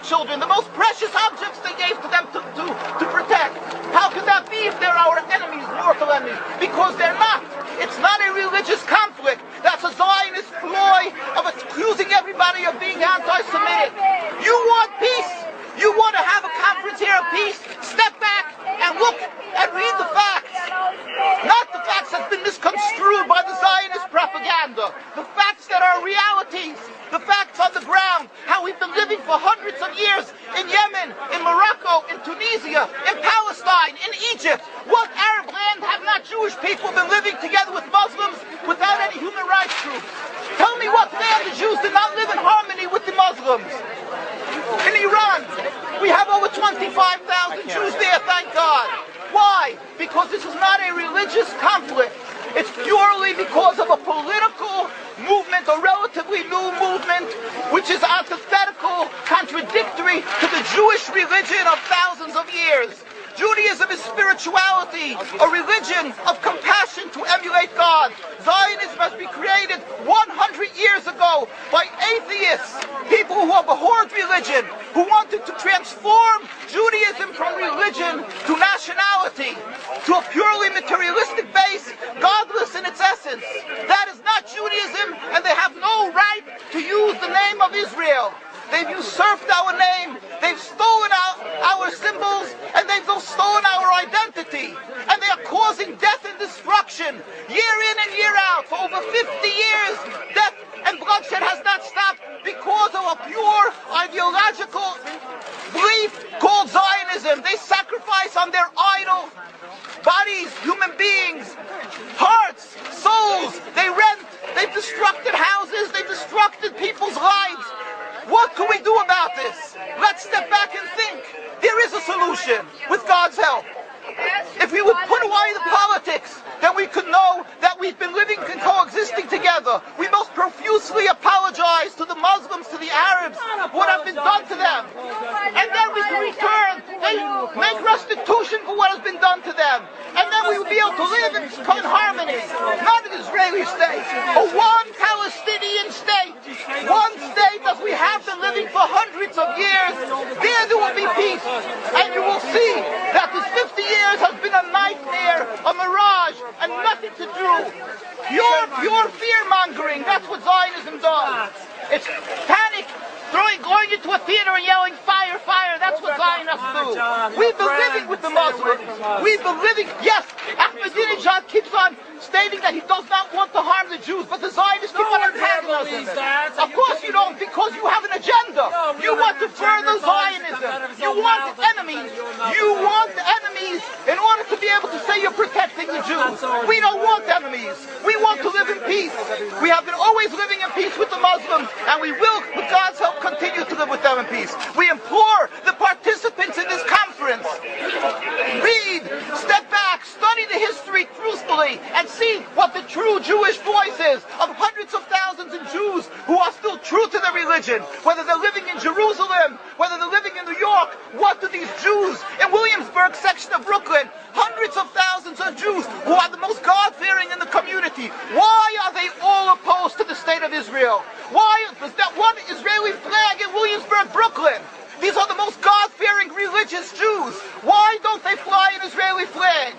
children, the most precious objects they gave to them to protect. How could that be if they're our enemies, mortal enemies? Because they're not. It's not a religious conflict. That's a Zionist ploy of accusing everybody of being anti-Semitic. You want peace? You want to have a conference here of peace? Step back and look and read the facts. Not the facts that's been misconstrued by the Zionist propaganda. The facts that are realities. The facts on the ground. How we've been living for hundreds of years in Yemen, in Morocco, in Tunisia, in Palestine, in Egypt. What Arab land have not Jewish people been living together with Muslims without any human rights groups? Tell me what land the Jews did not live in harmony with the Muslims. In Iran, we have over 25,000 Jews there, thank God. Why? Because this is not a religious conflict. It's purely because of a political movement, a relatively new movement, which is antithetical, contradictory to the Jewish religion of thousands of years. Judaism is spirituality, a religion of compassion to emulate God. Zionism must be created 100 years ago by atheists, people who abhorred religion, who wanted to transform Judaism from religion to nationality, to a purely materialistic base, godless in its essence. That is not Judaism, and they have no right to use the name of Israel. They've usurped our name, they've stolen our symbols, and they've stolen our identity. And they are causing death and destruction, year in and year out. For over 50 years, death and bloodshed has not stopped because of a pure ideological belief called Zionism. They sacrifice on their idol bodies, human beings, hearts, souls. They rent, they've destructed houses, they've destructed people's lives. What can we do about this? Let's step back and think. There is a solution with God's help. If we would put away the politics, then we could know that we've been living and coexisting together. We most profusely apologize to the Muslims, to the Arabs, what has been done to them. And then we can return, they make restitution for what has been done to them. And then we will be able to live in harmony. Not an Israeli state, a one Palestinian state. One state as we have been living for hundreds of years. There will be peace. And you will see that this 50 years has been a nightmare, a mirage, and nothing to do. Pure fear-mongering, that's what Zionism does. It's panic, going into a theater and yelling, fire, fire, that's what Zionists do. We've been living with the Muslims. We've been living, yes, Ahmadinejad keeps on stating that he does not want to harm the Jews, but the Zionists keep on antagonizing them. Of course you don't, because you have an agenda. You want to further Zionism. You want enemies. You want enemies in order to be able to say you're protecting the Jews. We don't want enemies. We want to live in peace. We have been always living in peace with the Muslims, and we will, with God's help, continue to live with them in peace. We implore the participants in this conference, read, step back, study the history truthfully, and see what the true Jewish voice is of hundreds of thousands of Jews who are still true to their religion. Whether they're living in Jerusalem, whether they're living in New York, what do these Jews in Williamsburg section of Brooklyn, hundreds of thousands of Jews who are the most God-fearing in the community, why are they all opposed to the state of Israel? Why is that one Israeli flag in Williamsburg, Brooklyn? These are the most God-fearing religious Jews. Why don't they fly an Israeli flag?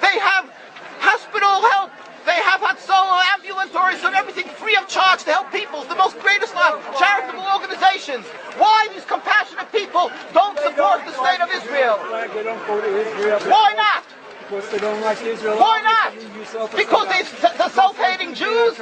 They have hospital help. They have Hatzolah, ambulatories, and everything free of charge to help people. The most greatest charitable organizations. Why these compassionate people don't support the state of Israel? They don't go to Israel. Why not? Because they don't like Israel. Why not? Because they're self-hating Jews?